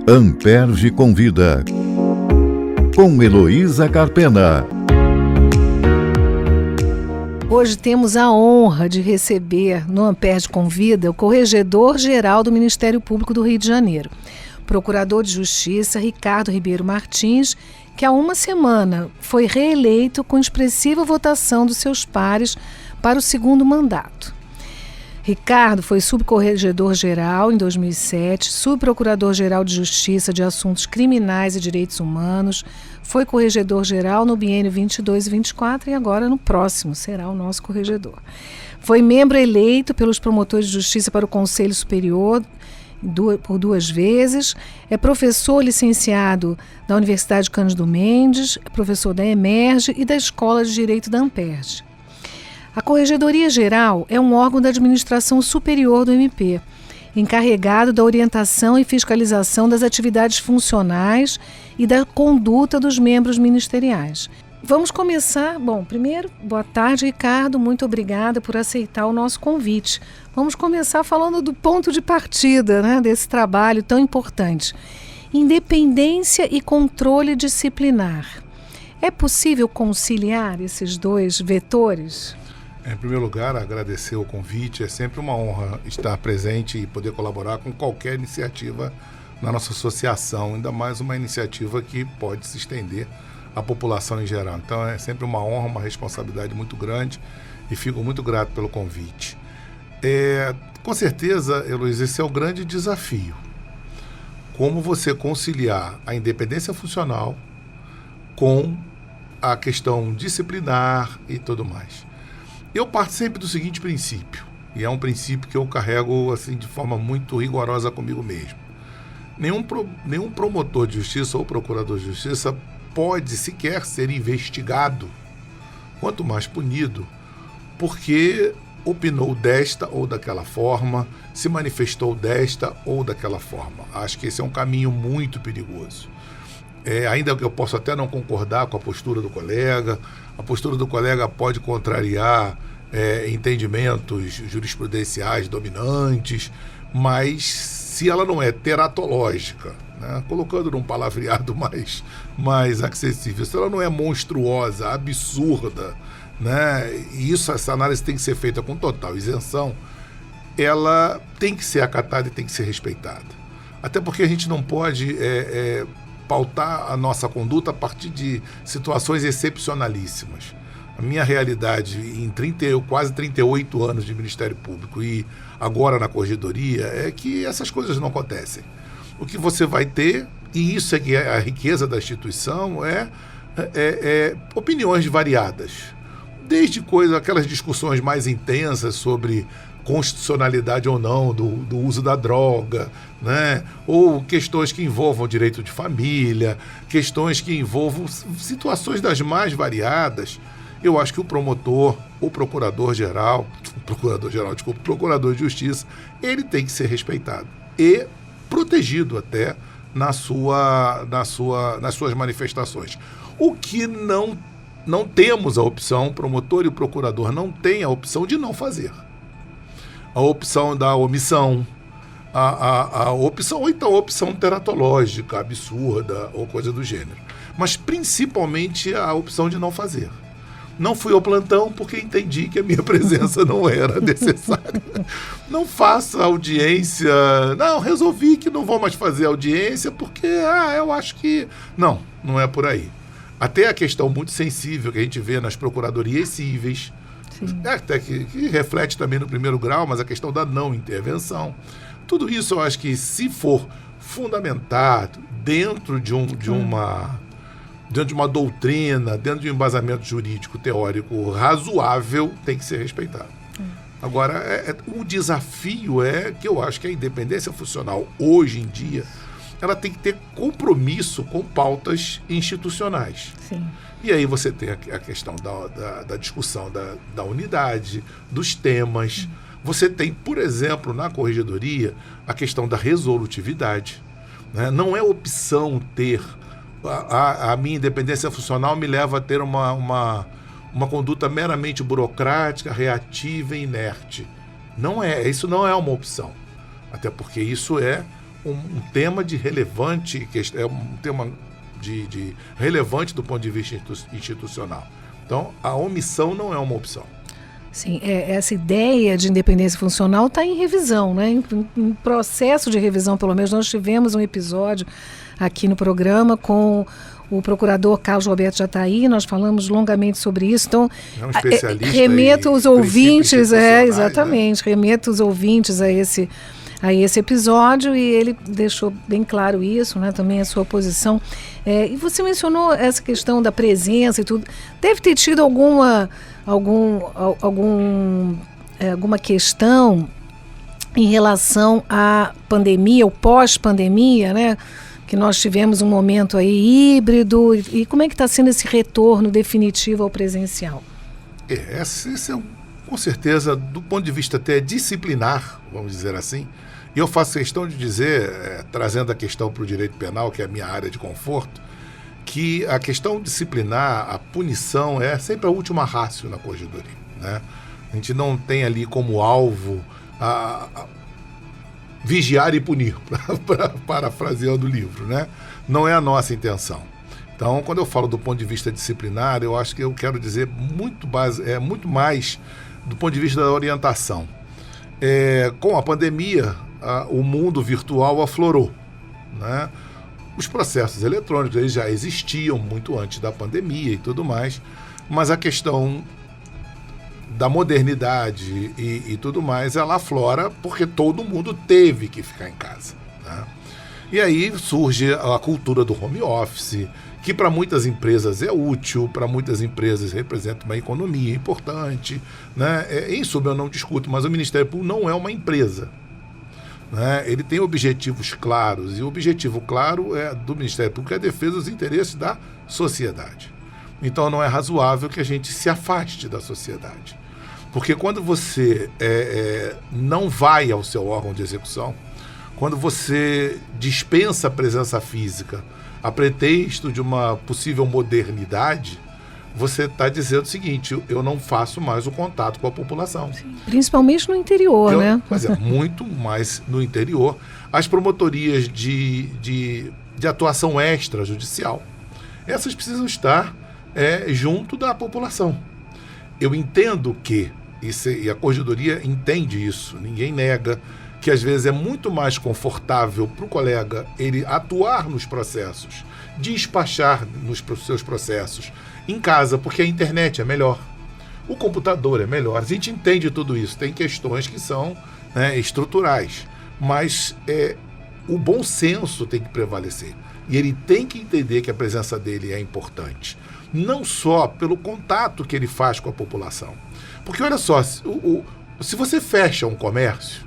Amperge Convida, com Heloísa Carpena. Hoje temos a honra de receber no Amperge Convida o Corregedor-Geral do Ministério Público do Rio de Janeiro, Procurador de Justiça Ricardo Ribeiro Martins, que há uma semana foi reeleito com expressiva votação dos seus pares para o segundo mandato. Ricardo foi subcorregedor-geral em 2007, subprocurador-geral de Justiça de Assuntos Criminais e Direitos Humanos, foi corregedor-geral no biênio 22 e 24 e agora no próximo será o nosso corregedor. Foi membro eleito pelos promotores de justiça para o Conselho Superior por 2 vezes, é professor licenciado da Universidade Cândido Mendes, é professor da Emerge e da Escola de Direito da Amperge. A Corregedoria Geral é um órgão da administração superior do MP, encarregado da orientação e fiscalização das atividades funcionais e da conduta dos membros ministeriais. Vamos começar. Bom, primeiro, boa tarde, Ricardo. Muito obrigada por aceitar o nosso convite. Vamos começar falando do ponto de partida, né, desse trabalho tão importante. Independência e controle disciplinar. É possível conciliar esses dois vetores? Em primeiro lugar, agradecer o convite. É sempre uma honra estar presente e poder colaborar com qualquer iniciativa na nossa associação, ainda mais uma iniciativa que pode se estender à população em geral. Então é sempre uma honra, uma responsabilidade muito grande e fico muito grato pelo convite. Com certeza, Heloísa, esse é o grande desafio. Como você conciliar a independência funcional com a questão disciplinar e tudo mais. Eu parto sempre do seguinte princípio, e é um princípio que eu carrego assim, de forma muito rigorosa comigo mesmo. Nenhum promotor de justiça ou procurador de justiça pode sequer ser investigado, quanto mais punido, porque opinou desta ou daquela forma, se manifestou desta ou daquela forma. Acho que esse é um caminho muito perigoso. Ainda que eu possa até não concordar com a postura do colega, a postura do colega pode contrariar entendimentos jurisprudenciais dominantes, mas se ela não é teratológica, né, colocando num palavreado mais acessível, se ela não é monstruosa, absurda, né, e essa análise tem que ser feita com total isenção, ela tem que ser acatada e tem que ser respeitada. Até porque a gente não pode pautar a nossa conduta a partir de situações excepcionalíssimas. A minha realidade em quase 38 anos de Ministério Público e agora na Corregedoria é que essas coisas não acontecem. O que você vai ter, e isso é que é a riqueza da instituição, opiniões variadas. Desde aquelas discussões mais intensas sobre constitucionalidade ou não do uso da droga, né? Ou questões que envolvam direito de família, questões que envolvam situações das mais variadas. Eu acho que o promotor, o procurador de justiça, ele tem que ser respeitado e protegido até nas suas manifestações. O que não temos a opção, o promotor e o procurador não têm a opção de não fazer. A opção da omissão, a opção, ou então a opção teratológica, absurda, ou coisa do gênero. Mas principalmente a opção de não fazer. Não fui ao plantão porque entendi que a minha presença não era necessária. Não faça audiência. Não, resolvi que não vou mais fazer audiência porque, eu acho que... Não é por aí. Até a questão muito sensível que a gente vê nas procuradorias cíveis, até que reflete também no primeiro grau, mas a questão da não intervenção. Tudo isso eu acho que, se for fundamentado dentro de uma doutrina, dentro de um embasamento jurídico teórico razoável, tem que ser respeitado. Agora, o desafio é que eu acho que a independência funcional, hoje em dia, ela tem que ter compromisso com pautas institucionais. Sim. E aí você tem a questão da discussão da unidade, dos temas. Você tem, por exemplo, na corregedoria, a questão da resolutividade. Né? Não é opção ter... A minha independência funcional me leva a ter uma conduta meramente burocrática, reativa e inerte. Isso não é uma opção. Até porque isso é um tema de relevante, é um tema de relevante do ponto de vista institucional. Então, a omissão não é uma opção. Sim, essa ideia de independência funcional está em revisão, né? Em processo de revisão, pelo menos. Nós tivemos um episódio aqui no programa com o procurador Carlos Roberto Jatahy, nós falamos longamente sobre isso. Então, é um especialista remeto os ouvintes, exatamente, né? Remeto os ouvintes a esse episódio, e ele deixou bem claro isso, né? Também a sua posição. E você mencionou essa questão da presença e tudo. Deve ter tido alguma questão em relação à pandemia, ou pós-pandemia, né? Que nós tivemos um momento aí híbrido, e como é que está sendo esse retorno definitivo ao presencial? Esse é, com certeza, do ponto de vista até disciplinar, vamos dizer assim, e eu faço questão de dizer, trazendo a questão para o direito penal, que é a minha área de conforto, que a questão disciplinar, a punição, é sempre a última ratio na corregedoria, né? A gente não tem ali como alvo vigiar e punir, parafraseando o livro, né? Não é a nossa intenção. Então, quando eu falo do ponto de vista disciplinar, eu acho que eu quero dizer muito mais do ponto de vista da orientação. Com a pandemia, o mundo virtual aflorou, né? Os processos eletrônicos, eles já existiam muito antes da pandemia e tudo mais, mas a questão da modernidade e tudo mais, ela aflora porque todo mundo teve que ficar em casa, né? E aí surge a cultura do home office, que para muitas empresas é útil, para muitas empresas representa uma economia importante, né? Em suma, eu não discuto, mas o Ministério Público não é uma empresa, né? Ele tem objetivos claros, e o objetivo claro do Ministério Público é a defesa dos interesses da sociedade. Então não é razoável que a gente se afaste da sociedade. Porque quando você não vai ao seu órgão de execução, quando você dispensa a presença física a pretexto de uma possível modernidade, você está dizendo o seguinte: eu não faço mais o contato com a população. Sim, principalmente no interior, né? Mas muito mais no interior. As promotorias de atuação extrajudicial, essas precisam estar junto da população. Eu entendo que, e a Corregedoria entende isso, ninguém nega, que às vezes é muito mais confortável para o colega ele atuar nos processos, despachar nos seus processos em casa, porque a internet é melhor, o computador é melhor. A gente entende tudo isso, tem questões que são, né, estruturais, mas o bom senso tem que prevalecer, e ele tem que entender que a presença dele é importante, não só pelo contato que ele faz com a população. Porque olha só, se você fecha um comércio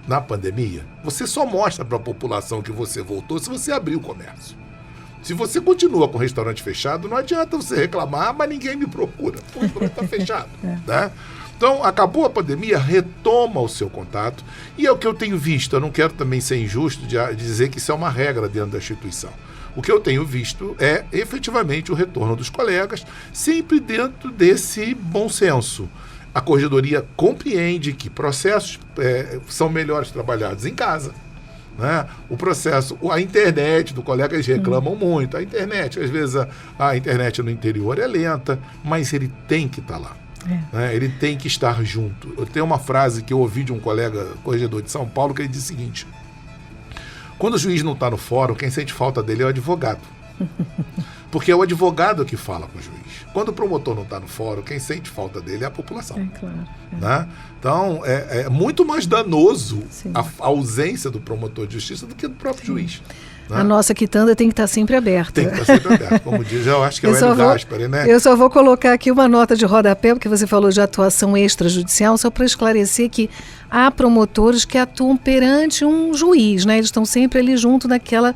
na pandemia, você só mostra para a população que você voltou se você abrir o comércio. Se você continua com o restaurante fechado, não adianta você reclamar, mas ninguém me procura, o restaurante está fechado, né? Então, acabou a pandemia, retoma o seu contato, e é o que eu tenho visto. Eu não quero também ser injusto de dizer que isso é uma regra dentro da instituição. O que eu tenho visto é efetivamente o retorno dos colegas, sempre dentro desse bom senso. A Corregedoria compreende que processos são melhores trabalhados em casa, né? O processo, a internet do colega, eles reclamam muito. A internet, às vezes a internet no interior é lenta, mas ele tem que estar lá. Né? Ele tem que estar junto. Eu tenho uma frase que eu ouvi de um colega corregedor de São Paulo, que ele diz o seguinte: quando o juiz não está no fórum, quem sente falta dele é o advogado. Porque é o advogado que fala com o juiz. Quando o promotor não está no fórum, quem sente falta dele é a população. Claro. Né? Então, é muito mais danoso a ausência do promotor de justiça do que do próprio juiz. Né? A nossa quitanda tem que estar sempre aberta. Tem que estar sempre aberta. Como diz, eu acho que é o Hélio Gaspari, né? Eu só vou colocar aqui uma nota de rodapé, porque você falou de atuação extrajudicial, só para esclarecer que há promotores que atuam perante um juiz, né? Eles estão sempre ali junto naquela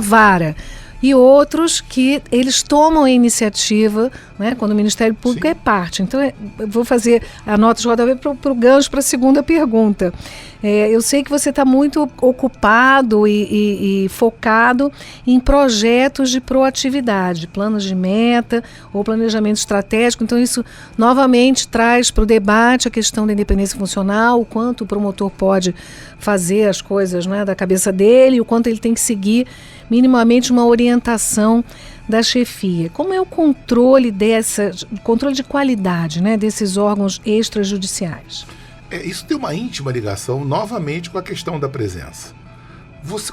vara. E outros que eles tomam a iniciativa, né, quando o Ministério Público é parte. Então, eu vou fazer a nota de rodapé para o gancho para a segunda pergunta. Eu sei que você está muito ocupado e focado em projetos de proatividade, planos de meta ou planejamento estratégico. Então, isso novamente traz para o debate a questão da independência funcional, o quanto o promotor pode fazer as coisas, né, da cabeça dele, o quanto ele tem que seguir minimamente uma orientação da chefia. Como é o controle de qualidade, né, desses órgãos extrajudiciais? Isso tem uma íntima ligação, novamente, com a questão da presença.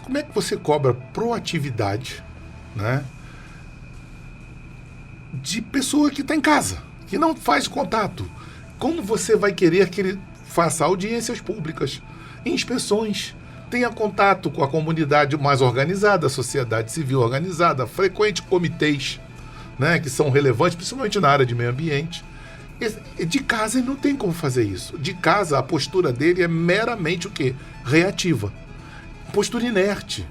Como é que você cobra proatividade, né, de pessoa que está em casa, que não faz contato? Como você vai querer que ele faça audiências públicas, inspeções, tenha contato com a comunidade mais organizada, a sociedade civil organizada, frequente comitês, né, que são relevantes, principalmente na área de meio ambiente? De casa ele não tem como fazer isso. De casa a postura dele é meramente o quê? Reativa. Postura inerte.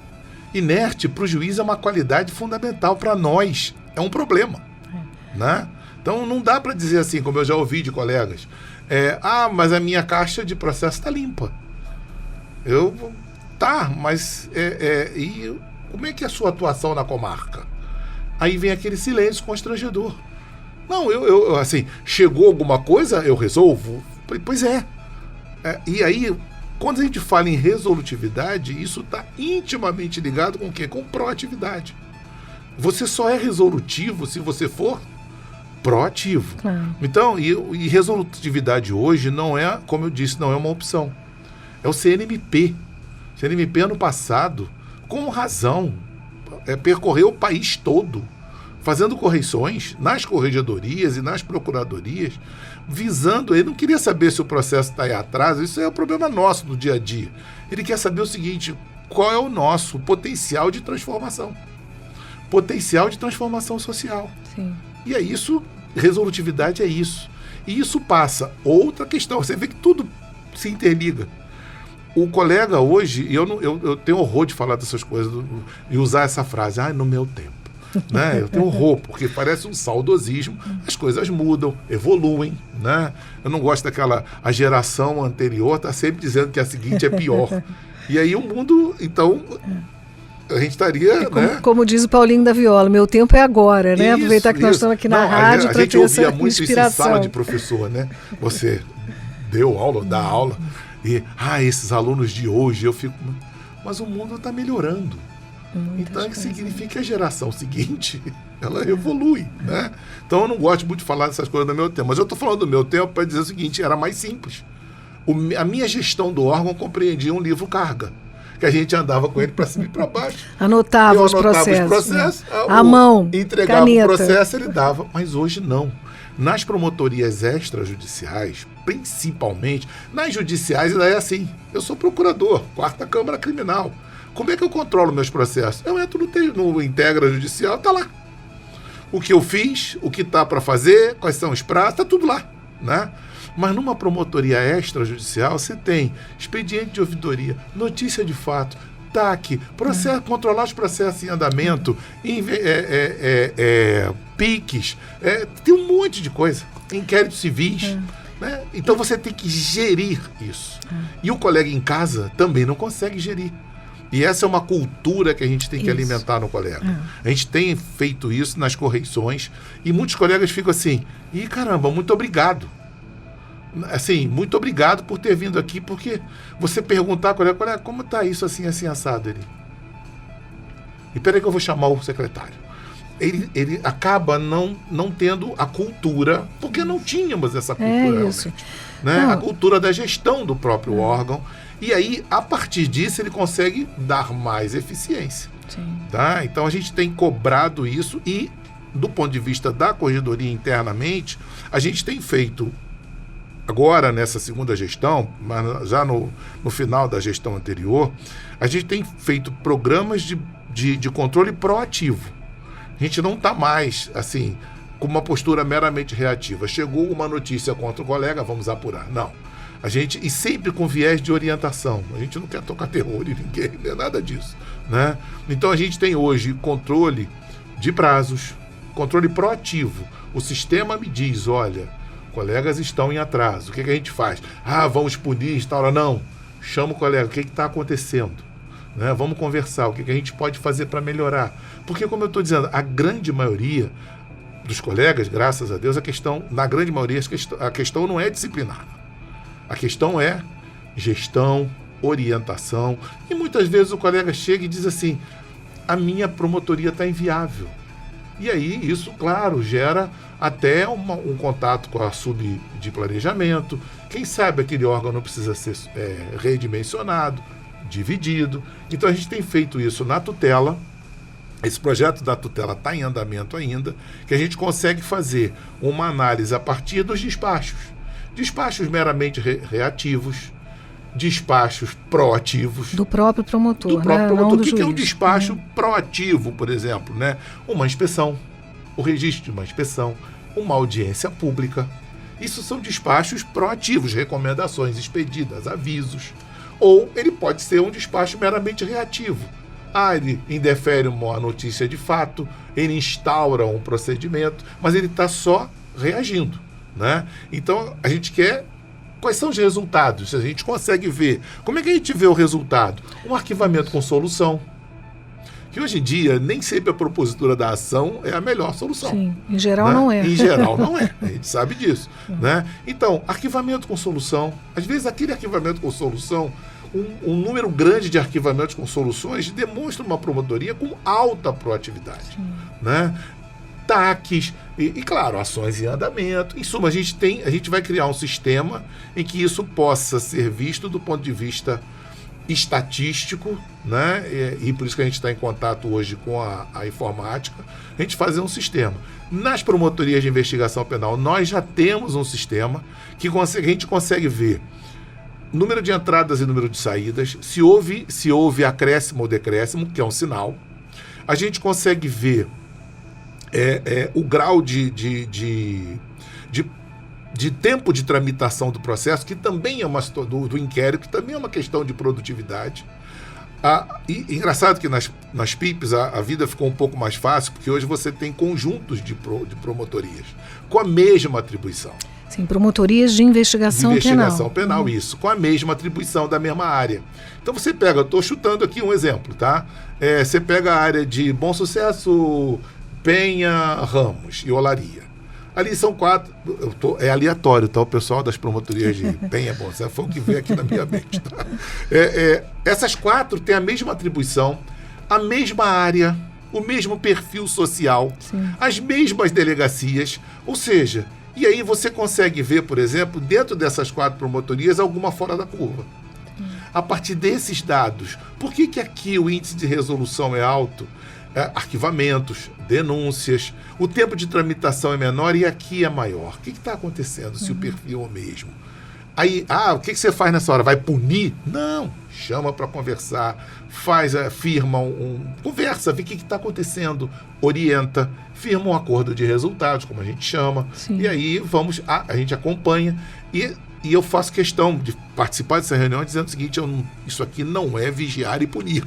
Inerte para o juiz é uma qualidade fundamental, para nós é um problema. Né? Então não dá para dizer assim, como eu já ouvi de colegas, mas a minha caixa de processo está limpa. Mas e como é que é a sua atuação na comarca? Aí vem aquele silêncio constrangedor. Não, assim, chegou alguma coisa, eu resolvo? Pois é. E aí, quando a gente fala em resolutividade, isso está intimamente ligado com o quê? Com proatividade. Você só é resolutivo se você for proativo. Então, e resolutividade hoje não é, como eu disse, não é uma opção. É o CNMP. O CNMP, ano passado, com razão, percorreu o país todo, fazendo correições nas corregedorias e nas procuradorias, visando, ele não queria saber se o processo está em atraso, isso é um problema nosso do dia a dia. Ele quer saber o seguinte, qual é o nosso potencial de transformação? Potencial de transformação social. Sim. E é isso, resolutividade é isso. E isso passa outra questão, você vê que tudo se interliga. O colega hoje, eu tenho horror de falar dessas coisas e usar essa frase, no meu tempo. Né? Eu tenho horror, porque parece um saudosismo, as coisas mudam, evoluem, né? Eu não gosto a geração anterior está sempre dizendo que a seguinte é pior. E aí o mundo, então, a gente estaria... Como diz o Paulinho da Viola, meu tempo é agora, né? Aproveitar que nós estamos aqui na rádio para ter essa inspiração. A gente ouvia muito isso em sala de professor, né? Você deu aula, dá aula, e, esses alunos de hoje, eu fico... Mas o mundo está melhorando. Então isso significa que a geração seguinte, ela evolui, né? Então eu não gosto muito de falar dessas coisas do meu tempo, mas eu estou falando do meu tempo para dizer o seguinte, era mais simples. A minha gestão do órgão compreendia um livro carga, que a gente andava com ele para cima e para baixo. Anotava os processos. Né? À mão, entregava caneta. O processo, ele dava, mas hoje não. Nas promotorias extrajudiciais, principalmente, nas judiciais ainda é assim, eu sou procurador, 4ª Câmara Criminal. Como é que eu controlo meus processos? Eu entro no Integra Judicial, está lá. O que eu fiz, o que está para fazer, quais são os prazos, está tudo lá, né? Mas numa promotoria extrajudicial, você tem expediente de ouvidoria, notícia de fato, TAC, processo, controlar os processos em andamento, PICs, tem um monte de coisa, inquéritos civis. Né? Então você tem que gerir isso. E o colega em casa também não consegue gerir. E essa é uma cultura que a gente tem que alimentar no colega. A gente tem feito isso nas correições e muitos colegas ficam assim, caramba, muito obrigado. Assim, muito obrigado por ter vindo aqui, porque você perguntar ao colega, como está isso assim assado? E peraí que eu vou chamar o secretário. Ele acaba não tendo a cultura, porque não tínhamos essa cultura realmente. Né? A cultura da gestão do próprio órgão. E aí, a partir disso, ele consegue dar mais eficiência. Tá? Então, a gente tem cobrado isso e, do ponto de vista da corregedoria internamente, a gente tem feito, agora nessa segunda gestão, mas já no final da gestão anterior, a gente tem feito programas de controle proativo. A gente não está mais, assim, com uma postura meramente reativa. Chegou uma notícia contra o colega, vamos apurar. Não. E sempre com viés de orientação. A gente não quer tocar terror em ninguém, não é nada disso. Né? Então a gente tem hoje controle de prazos, controle proativo. O sistema me diz, olha, colegas estão em atraso. O que a gente faz? Vamos punir, instaura. Não. chama o colega, o que está acontecendo? Né? Vamos conversar, o que a gente pode fazer para melhorar. Porque, como eu estou dizendo, a grande maioria dos colegas, graças a Deus, na grande maioria, a questão não é disciplinar. A questão é gestão, orientação. E muitas vezes o colega chega e diz assim, a minha promotoria está inviável. E aí isso, claro, gera até um contato com a sub de planejamento. Quem sabe aquele órgão não precisa ser redimensionado, dividido. Então a gente tem feito isso na tutela. Esse projeto da tutela está em andamento ainda, que a gente consegue fazer uma análise a partir dos despachos. Despachos meramente reativos, despachos proativos. Do próprio promotor. Do próprio promotor. O que é um despacho proativo, por exemplo? Né? Uma inspeção, o registro de uma inspeção, uma audiência pública. Isso são despachos proativos, recomendações expedidas, avisos. Ou ele pode ser um despacho meramente reativo. Ele indefere uma notícia de fato, ele instaura um procedimento, mas ele está só reagindo. Né? Então, a gente quer... Quais são os resultados? A gente consegue ver. Como é que a gente vê o resultado? Um arquivamento com solução. Que hoje em dia, nem sempre a propositura da ação é a melhor solução. Sim, em geral né? não é. Em geral não é. A gente sabe disso. Né? Então, arquivamento com solução. Às vezes, aquele arquivamento com solução, um número grande de arquivamentos com soluções demonstra uma promotoria com alta proatividade. Né? TACs e, claro, ações em andamento. Em suma, a gente vai criar um sistema em que isso possa ser visto do ponto de vista estatístico, né? E por isso que a gente está em contato hoje com a informática, a gente fazer um sistema. Nas promotorias de investigação penal, nós já temos um sistema que a gente consegue ver número de entradas e número de saídas, se houve acréscimo ou decréscimo, que é um sinal. A gente consegue ver o grau de tempo de tramitação do processo, que também é do inquérito, que também é uma questão de produtividade. E engraçado que nas PIPs a vida ficou um pouco mais fácil, porque hoje você tem conjuntos de promotorias com a mesma atribuição. Sim, promotorias de investigação penal. Investigação penal, isso, com a mesma atribuição da mesma área. Então você pega, eu estou chutando aqui um exemplo, tá? Você pega a área de Bom Sucesso, Penha, Ramos e Olaria. Ali são 4, é aleatório, tá? O pessoal das promotorias de Penha, Bom Sucesso, foi o que veio aqui na minha mente, tá? Essas 4 têm a mesma atribuição, a mesma área, o mesmo perfil social, sim, as mesmas delegacias, ou seja, e aí você consegue ver, por exemplo, dentro dessas 4 promotorias, alguma fora da curva. A partir desses dados, por que aqui o índice de resolução é alto? Arquivamentos, denúncias, o tempo de tramitação é menor e aqui é maior. O que está acontecendo se o perfil é o mesmo? Aí, o que você faz nessa hora? Vai punir? Não, chama para conversar, firma conversa, vê o que está acontecendo, orienta, firma um acordo de resultados, como a gente chama, sim, e aí a gente acompanha e eu faço questão de participar dessa reunião dizendo o seguinte, isso aqui não é vigiar e punir,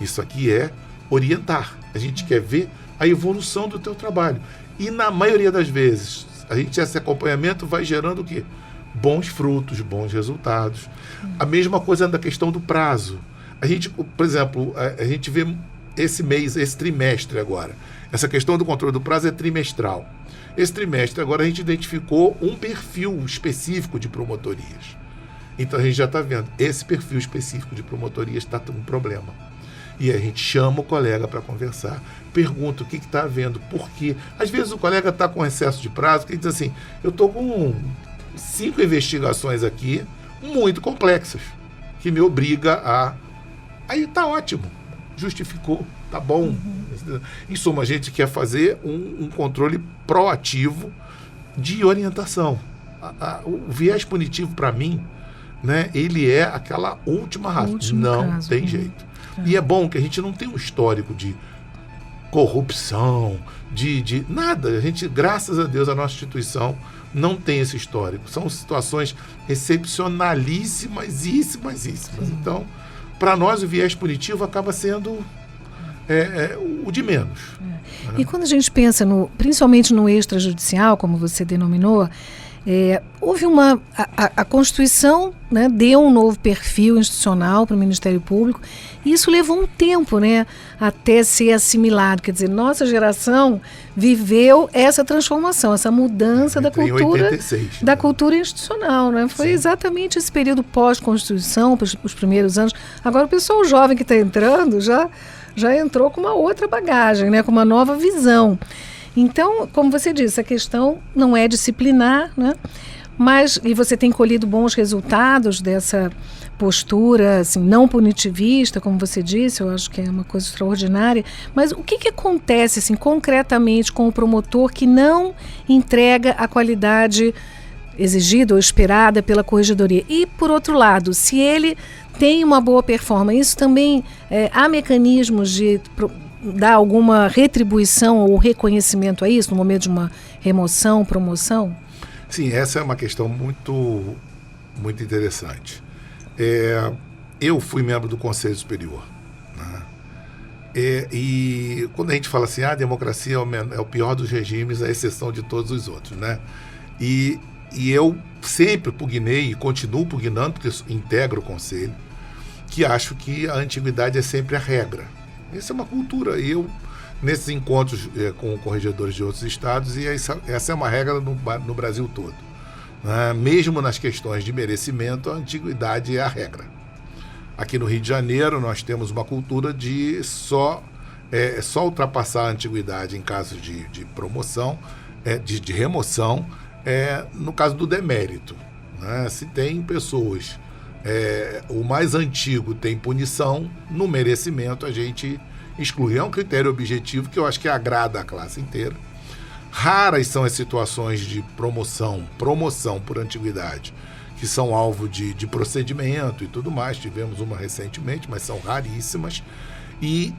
isso aqui é orientar. A gente quer ver a evolução do teu trabalho. E na maioria das vezes, esse acompanhamento vai gerando o quê? Bons frutos, bons resultados. A mesma coisa da questão do prazo. A gente, por exemplo, a gente vê esse mês, esse trimestre agora. Essa questão do controle do prazo é trimestral. Esse trimestre agora a gente identificou um perfil específico de promotorias. Então a gente já está vendo, esse perfil específico de promotorias está com um problema. E a gente chama o colega para conversar, pergunta o que está havendo, por quê. Às vezes o colega está com excesso de prazo, que ele diz assim, eu estou com 5 investigações aqui, muito complexas, que me obriga a... Aí está ótimo, justificou, tá bom. Em suma, a gente quer fazer um controle proativo de orientação. O viés punitivo, para mim, né, ele é aquela última razão. Não caso, tem jeito. E é bom que a gente não tem um histórico de corrupção, de nada. A gente, graças a Deus, a nossa instituição não tem esse histórico. São situações excepcionalíssimas. Então, para nós, o viés punitivo acaba sendo o de menos. E quando a gente pensa, principalmente no extrajudicial, como você denominou, Houve a Constituição, né, deu um novo perfil institucional para o Ministério Público, e isso levou um tempo, né, até ser assimilado. Quer dizer, nossa geração viveu essa transformação, essa mudança da cultura, 86, da cultura institucional, né? Foi exatamente esse período pós-Constituição, os primeiros anos. Agora o pessoal jovem que está entrando já entrou com uma outra bagagem, né, com uma nova visão. Então, como você disse, a questão não é disciplinar, né? E você tem colhido bons resultados dessa postura, assim, não punitivista, como você disse, eu acho que é uma coisa extraordinária. Mas o que acontece, assim, concretamente com o promotor que não entrega a qualidade exigida ou esperada pela corregedoria? E, por outro lado, se ele tem uma boa performance, isso também há mecanismos de dar alguma retribuição ou reconhecimento a isso no momento de uma remoção, promoção? Sim, essa é uma questão muito, muito interessante. Eu fui membro do Conselho Superior, né? E quando a gente fala assim, a democracia é o pior dos regimes, à exceção de todos os outros, né? E eu sempre pugnei e continuo pugnando, porque integro o Conselho, que acho que a antiguidade é sempre a regra. Essa é uma cultura. E eu, nesses encontros com corregedores de outros estados, e essa é uma regra no Brasil todo, né? Mesmo nas questões de merecimento, a antiguidade é a regra. Aqui no Rio de Janeiro, nós temos uma cultura de só ultrapassar a antiguidade em caso de promoção, de remoção, no caso do demérito, né? Se tem pessoas... o mais antigo tem punição, no merecimento a gente exclui. É um critério objetivo que eu acho que agrada a classe inteira. Raras são as situações de promoção por antiguidade, que são alvo de procedimento e tudo mais. Tivemos uma recentemente, mas são raríssimas. E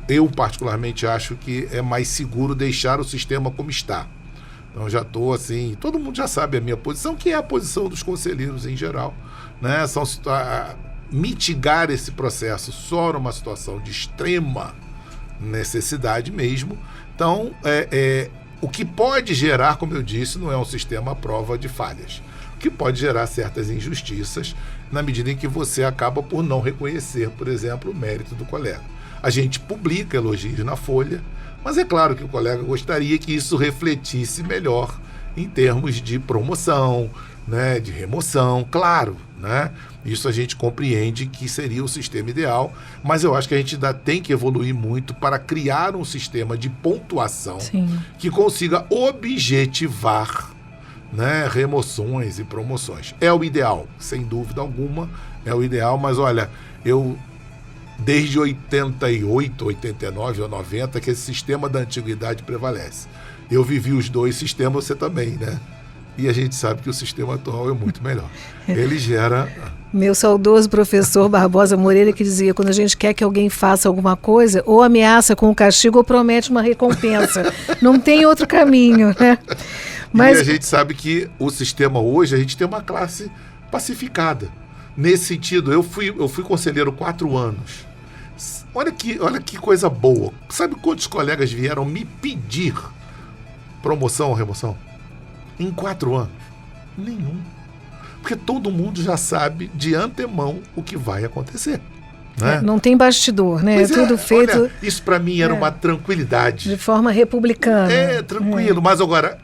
eu particularmente acho que é mais seguro deixar o sistema como está. Então já estou assim, todo mundo já sabe a minha posição, que é a posição dos conselheiros em geral, né? Mitigar esse processo só numa situação de extrema necessidade mesmo. Então, o que pode gerar, como eu disse, não é um sistema à prova de falhas. O que pode gerar certas injustiças na medida em que você acaba por não reconhecer, por exemplo, o mérito do colega. A gente publica elogios na Folha, mas é claro que o colega gostaria que isso refletisse melhor em termos de promoção, né, de remoção, claro, né? Isso a gente compreende que seria o sistema ideal, mas eu acho que a gente ainda tem que evoluir muito para criar um sistema de pontuação que consiga objetivar, né, remoções e promoções. É o ideal, sem dúvida alguma, é o ideal, mas olha, desde 88, 89 ou 90, que esse sistema da antiguidade prevalece. Eu vivi os dois sistemas, você também, né? E a gente sabe que o sistema atual é muito melhor. Ele gera... Meu saudoso professor Barbosa Moreira, que dizia, quando a gente quer que alguém faça alguma coisa, ou ameaça com um castigo ou promete uma recompensa. Não tem outro caminho, né? Mas... E a gente sabe que o sistema hoje, a gente tem uma classe pacificada. Nesse sentido, eu fui conselheiro 4 anos. Olha que coisa boa. Sabe quantos colegas vieram me pedir promoção ou remoção? Em 4 anos? Nenhum. Porque todo mundo já sabe de antemão o que vai acontecer. Né? Não tem bastidor, né? Pois tudo feito... Olha, isso para mim era uma tranquilidade. De forma republicana. Tranquilo. Mas agora,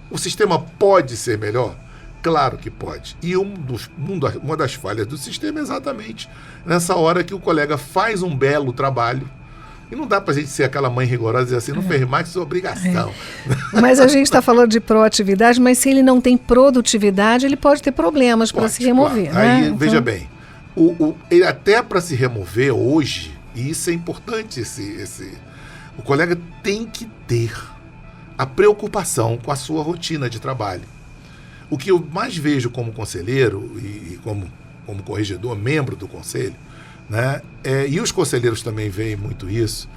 o sistema pode ser melhor? Claro que pode. E uma das falhas do sistema é exatamente nessa hora que o colega faz um belo trabalho. E não dá para a gente ser aquela mãe rigorosa e dizer assim, não fez mais que sua obrigação. Mas a gente está falando de proatividade, mas se ele não tem produtividade, ele pode ter problemas para se remover. Claro. Né? Aí, veja bem, ele até para se remover hoje, e isso é importante, o colega tem que ter a preocupação com a sua rotina de trabalho. O que eu mais vejo como conselheiro e como corregedor, membro do conselho, né? E os conselheiros também veem muito isso.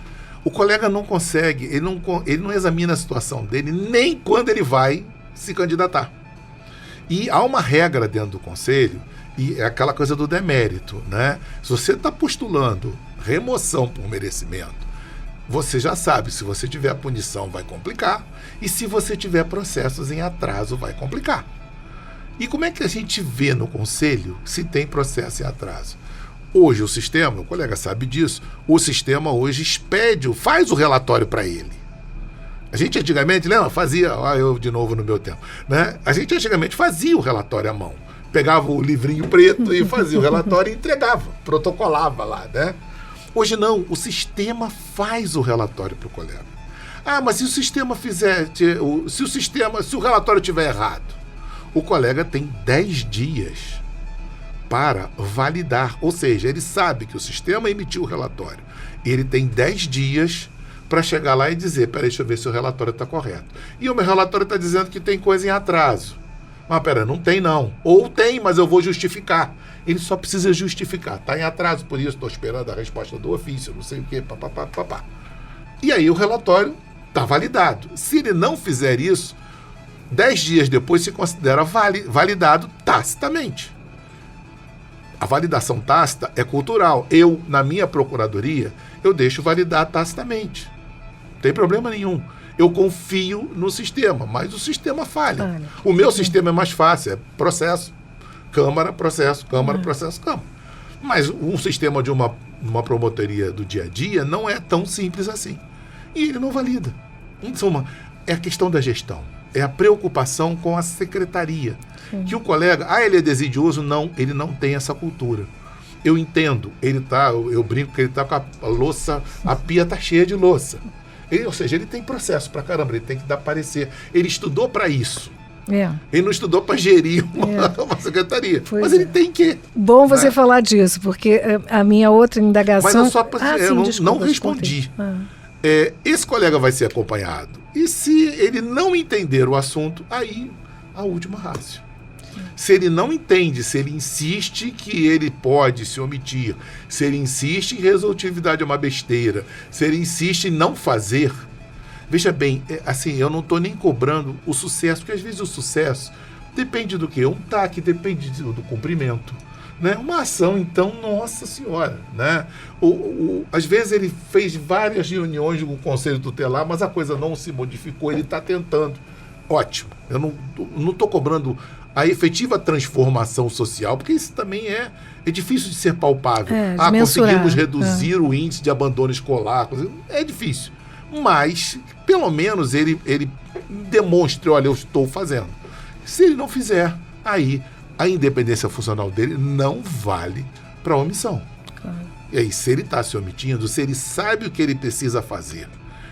O colega não consegue, ele não examina a situação dele nem quando ele vai se candidatar. E há uma regra dentro do conselho, e é aquela coisa do demérito, né? Se você está postulando remoção por merecimento, você já sabe, se você tiver punição vai complicar, e se você tiver processos em atraso vai complicar. E como é que a gente vê no conselho se tem processo em atraso? Hoje o sistema, o colega sabe disso, o sistema hoje faz o relatório para ele. A gente antigamente, lembra, fazia, eu de novo no meu tempo, né? A gente antigamente fazia o relatório à mão. Pegava o livrinho preto e fazia o relatório e entregava, protocolava lá, né? Hoje não, o sistema faz o relatório para o colega. Mas se o sistema se o relatório estiver errado, o colega tem 10 dias para validar. Ou seja, ele sabe que o sistema emitiu o relatório. Ele tem 10 dias para chegar lá e dizer, peraí, deixa eu ver se o relatório está correto. E o meu relatório está dizendo que tem coisa em atraso. Mas peraí, não tem não. Ou tem, mas eu vou justificar. Ele só precisa justificar. Está em atraso, por isso estou esperando a resposta do ofício, não sei o quê, papapá. E aí o relatório está validado. Se ele não fizer isso, 10 dias depois se considera validado tacitamente. A validação tácita é cultural. Eu, na minha procuradoria, eu deixo validar tacitamente. Não tem problema nenhum. Eu confio no sistema, mas o sistema falha. O meu sistema é mais fácil, é processo, Câmara, processo, Câmara, processo, Câmara. Mas um sistema de uma promotoria do dia a dia não é tão simples assim. E ele não valida. Em suma, é a questão da gestão. É a preocupação com a secretaria. Sim. Que o colega, ele é desidioso, não, ele não tem essa cultura. Eu entendo, eu brinco que ele está com a louça, a pia está cheia de louça. Ou seja, ele tem processo pra caramba, ele tem que dar parecer. Ele estudou para isso. Ele não estudou para gerir uma secretaria. Mas ele tem que. Bom você falar disso, porque a minha outra indagação... Mas eu não respondi. Esse colega vai ser acompanhado. E se ele não entender o assunto, aí a última rácio. Se ele não entende, se ele insiste que ele pode se omitir, se ele insiste em resolutividade é uma besteira, se ele insiste em não fazer, veja bem, assim, eu não estou nem cobrando o sucesso, porque às vezes o sucesso depende do quê? Um TAC depende do cumprimento. Né? Uma ação, então, nossa senhora, né? Às vezes ele fez várias reuniões com o Conselho Tutelar, mas a coisa não se modificou, ele está tentando. Ótimo, eu não estou cobrando a efetiva transformação social, porque isso também é difícil de ser palpável. Conseguimos reduzir o índice de abandono escolar, é difícil. Mas, pelo menos, ele demonstre, olha, eu estou fazendo. Se ele não fizer, aí a independência funcional dele não vale para omissão. Claro. E aí, se ele está se omitindo, se ele sabe o que ele precisa fazer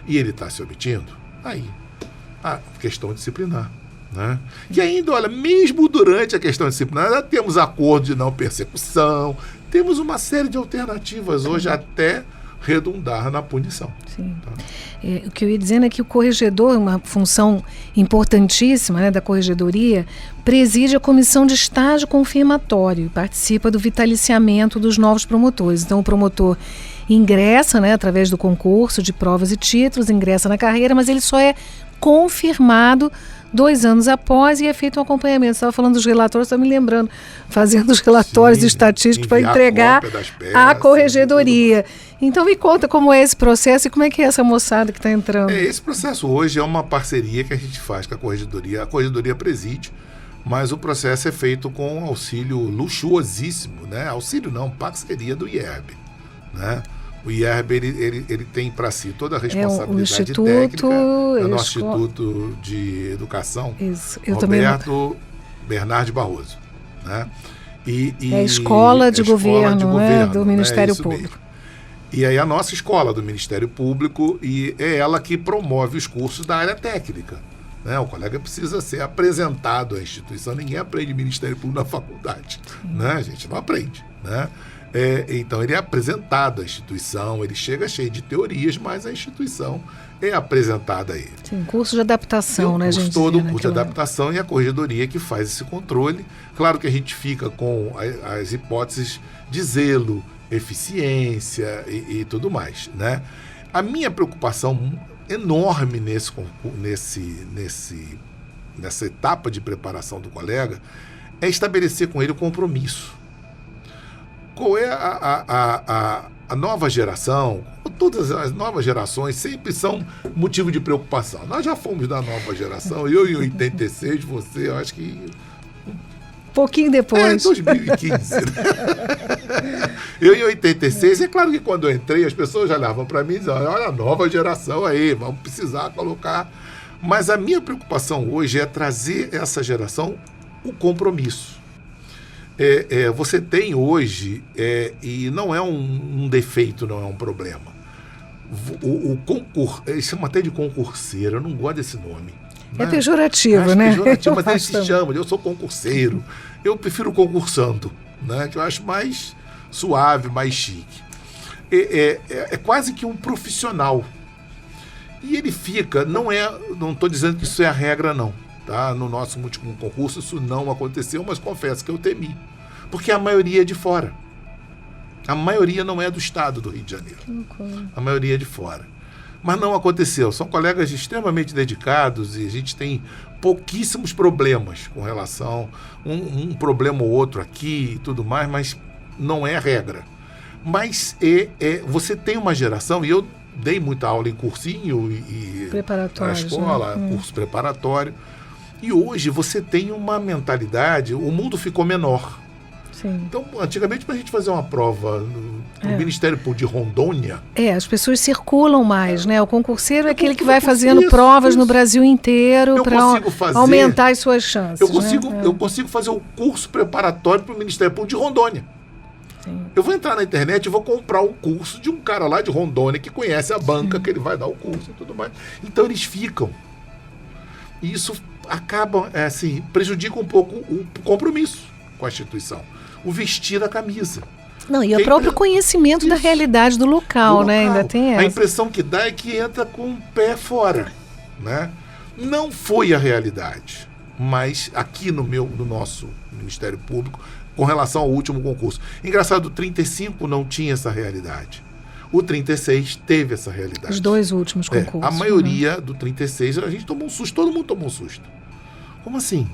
e ele está se omitindo, aí a questão disciplinar. Né? E ainda, olha, mesmo durante a questão disciplinar, temos acordo de não persecução, temos uma série de alternativas hoje até redundar na punição. Sim. Tá? O que eu ia dizendo é que o corregedor, uma função importantíssima, né, da corregedoria, preside a comissão de estágio confirmatório e participa do vitaliciamento dos novos promotores. Então o promotor ingressa, né, através do concurso de provas e títulos, ingressa na carreira, mas ele só é confirmado 2 anos após e é feito um acompanhamento. Você estava falando dos relatórios, estou me lembrando, fazendo os relatórios estatísticos para entregar à corregedoria. Então me conta como é esse processo e como é que é essa moçada que está entrando. Esse processo hoje é uma parceria que a gente faz com a corregedoria preside, mas o processo é feito com auxílio luxuosíssimo, né? Auxílio não, parceria do IERB, né? O IERB, ele tem para si toda a responsabilidade técnica. É o nosso Instituto de Educação, Roberto Bernardi Barroso. Né? É a escola de governo, do Ministério Público. Mesmo. E aí a nossa escola do Ministério Público, e é ela que promove os cursos da área técnica. Né? O colega precisa ser apresentado à instituição. Ninguém aprende Ministério Público na faculdade. Né? A gente não aprende. Né? Então ele é apresentado à instituição, ele chega cheio de teorias, mas a instituição é apresentada a ele. Sim, curso de adaptação, né, gente? Todo o curso de adaptação e a corregedoria que faz esse controle. Claro que a gente fica com as hipóteses de zelo, eficiência e tudo mais, né? A minha preocupação enorme nessa etapa de preparação do colega é estabelecer com ele o compromisso. Qual é a nova geração, todas as novas gerações sempre são motivo de preocupação. Nós já fomos da nova geração, eu em 86, você, eu acho que... Pouquinho depois. 2015. Né? Eu em 86, é claro que quando eu entrei, as pessoas já olhavam para mim e diziam, olha a nova geração aí, vamos precisar colocar. Mas a minha preocupação hoje é trazer essa geração o compromisso. Você tem hoje, e não é um defeito, não é um problema. O concurso, eles chamam até de concurseiro, eu não gosto desse nome. É pejorativo, né? Pejorativo, mas eles se chamam, eu sou concurseiro. Eu prefiro concursando, né? Que eu acho mais suave, mais chique. É quase que um profissional. E ele fica, não estou dizendo que isso é a regra, não. Tá? No nosso último concurso isso não aconteceu, mas confesso que eu temi. Porque a maioria é de fora. A maioria não é do estado do Rio de Janeiro. A maioria é de fora. Mas não aconteceu. São colegas extremamente dedicados e a gente tem pouquíssimos problemas com relação um problema ou outro aqui e tudo mais, mas não é regra. Mas você tem uma geração, e eu dei muita aula em cursinho e na escola, né? Curso preparatório, e hoje você tem uma mentalidade, o mundo ficou menor. Sim. Então, antigamente, para a gente fazer uma prova no Ministério Público de Rondônia... as pessoas circulam mais, né? O concurseiro é aquele que vai fazendo provas no Brasil inteiro para aumentar as suas chances. Eu consigo fazer o curso preparatório para o Ministério Público de Rondônia. Sim. Eu vou entrar na internet e vou comprar um curso de um cara lá de Rondônia que conhece a banca, que ele vai dar o curso e tudo mais. Então, eles ficam. E isso acaba, prejudica um pouco o compromisso com a instituição. O vestir a camisa. Não, e o próprio conhecimento da realidade do local, né? Ainda tem essa. A impressão que dá é que entra com o pé fora, né? Não foi a realidade, mas aqui no nosso Ministério Público, com relação ao último concurso. Engraçado, o 35 não tinha essa realidade. O 36 teve essa realidade. Os dois últimos concursos. A maioria do 36, a gente tomou um susto, todo mundo tomou um susto. Como assim?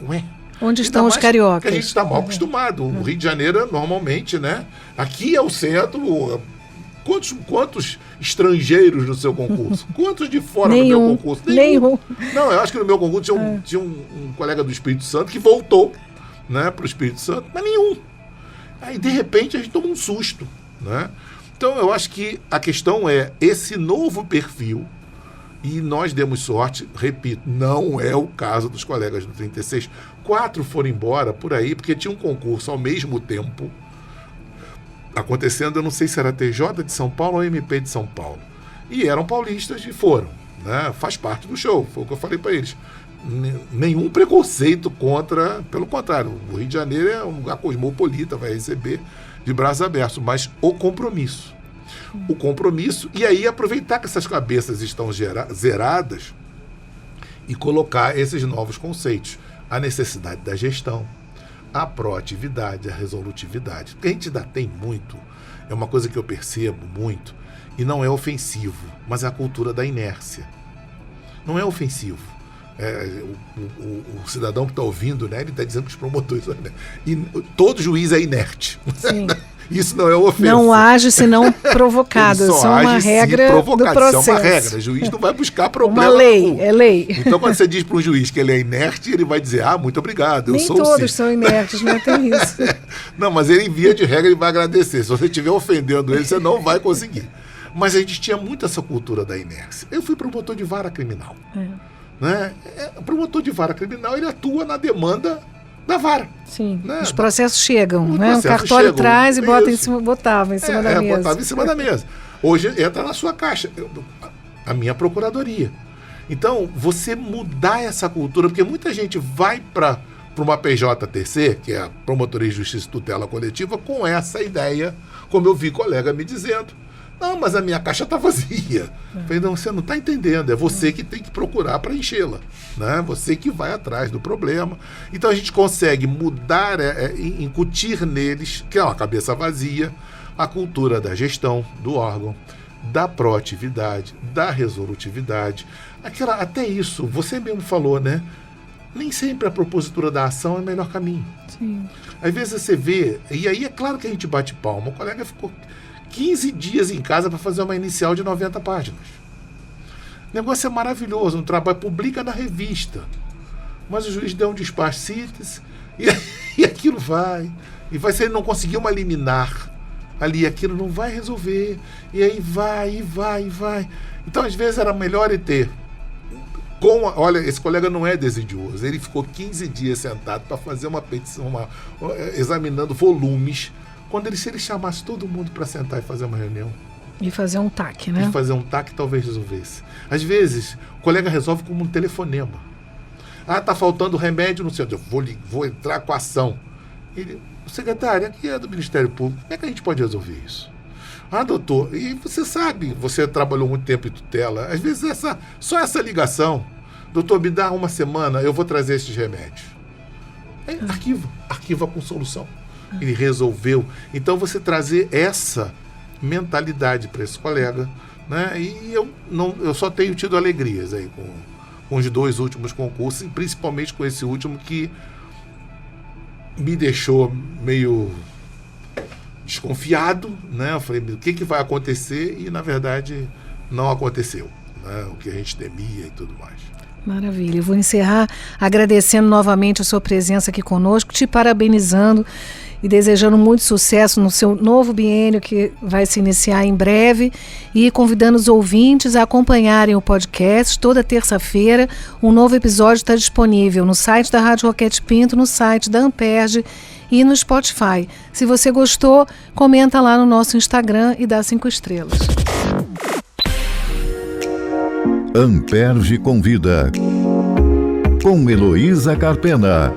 Ué? Onde estão os cariocas? Porque a gente está mal acostumado. O Rio de Janeiro, normalmente, né? Aqui é o centro. Quantos estrangeiros no seu concurso? Quantos de fora no meu concurso? Nenhum. Não, eu acho que no meu concurso tinha um colega do Espírito Santo que voltou, né, para o Espírito Santo, mas nenhum. Aí, de repente, a gente toma um susto, né? Então, eu acho que a questão é esse novo perfil. E nós demos sorte, repito, não é o caso dos colegas do 36. 4 foram embora por aí, porque tinha um concurso ao mesmo tempo acontecendo, eu não sei se era TJ de São Paulo ou MP de São Paulo. E eram paulistas e foram, né? Faz parte do show, foi o que eu falei para eles. Nenhum preconceito contra, pelo contrário, o Rio de Janeiro é um lugar cosmopolita, vai receber de braços abertos, mas o compromisso. E aí aproveitar que essas cabeças estão zeradas e colocar esses novos conceitos. A necessidade da gestão, a proatividade, a resolutividade. Porque a gente ainda tem muito, é uma coisa que eu percebo muito, e não é ofensivo, mas é a cultura da inércia. Não é ofensivo. O cidadão que está ouvindo, né, ele está dizendo que os promotores... E todo juiz é inerte. Sim. Isso não é ofensa. Não age se não provocado. Isso é uma regra do processo. Isso é uma regra. O juiz não vai buscar problema. Uma lei, é lei. Então, quando você diz para um juiz que ele é inerte, ele vai dizer, muito obrigado, Nem todos são inertes, né? Tem isso. Não, mas ele, em via de regra, ele vai agradecer. Se você estiver ofendendo ele, você não vai conseguir. Mas a gente tinha muito essa cultura da inércia. Eu fui promotor de vara criminal. Né? O promotor de vara criminal, ele atua na demanda da vara. Sim. Né? Os processos chegam, né? O cartório traz e botava em cima da mesa. Botava em cima da mesa. Hoje entra na sua caixa. A minha procuradoria. Então, você mudar essa cultura, porque muita gente vai para uma PJTC, que é a Promotoria de Justiça e Tutela Coletiva, com essa ideia, como eu vi colega me dizendo. Não, mas a minha caixa está vazia. Falei, não, você não está entendendo. É você que tem que procurar para enchê-la. Né? Você que vai atrás do problema. Então a gente consegue mudar, incutir neles, que é uma cabeça vazia, a cultura da gestão do órgão, da proatividade, da resolutividade. Até isso, você mesmo falou, né? Nem sempre a propositura da ação é o melhor caminho. Sim. Às vezes você vê, e aí é claro que a gente bate palma. O colega ficou 15 dias em casa para fazer uma inicial de 90 páginas. O negócio é maravilhoso, um trabalho, publica na revista. Mas o juiz deu um despacho síntese e aquilo vai. E vai, se ele não conseguir uma liminar ali, aquilo não vai resolver. E aí vai. Então, às vezes, era melhor ter... olha, esse colega não é desidioso. Ele ficou 15 dias sentado para fazer uma petição, examinando volumes. Se ele chamasse todo mundo para sentar e fazer uma reunião. E fazer um TAC, né? E fazer um TAC talvez resolvesse. Às vezes, o colega resolve como um telefonema. Tá faltando remédio, não sei, eu vou entrar com a ação. Secretário, aqui é do Ministério Público, como é que a gente pode resolver isso? Doutor, e você sabe, você trabalhou muito tempo em tutela, às vezes só essa ligação, doutor, me dá uma semana, eu vou trazer esses remédios. Aí, arquiva com solução. Ele resolveu. Então, você trazer essa mentalidade para esse colega, né? E eu só tenho tido alegrias aí com os 2 últimos concursos, e principalmente com esse último que me deixou meio desconfiado, né? Eu falei, o que vai acontecer? E, na verdade, não aconteceu, né? O que a gente temia e tudo mais. Maravilha. Eu vou encerrar agradecendo novamente a sua presença aqui conosco, te parabenizando e desejando muito sucesso no seu novo biênio que vai se iniciar em breve, e convidando os ouvintes a acompanharem o podcast. Toda terça-feira um novo episódio está disponível no site da Rádio Roquete Pinto, no site da Amperge e no Spotify. Se você gostou, comenta lá no nosso Instagram e dá 5 estrelas. Amperge Convida, com Heloísa Carpena.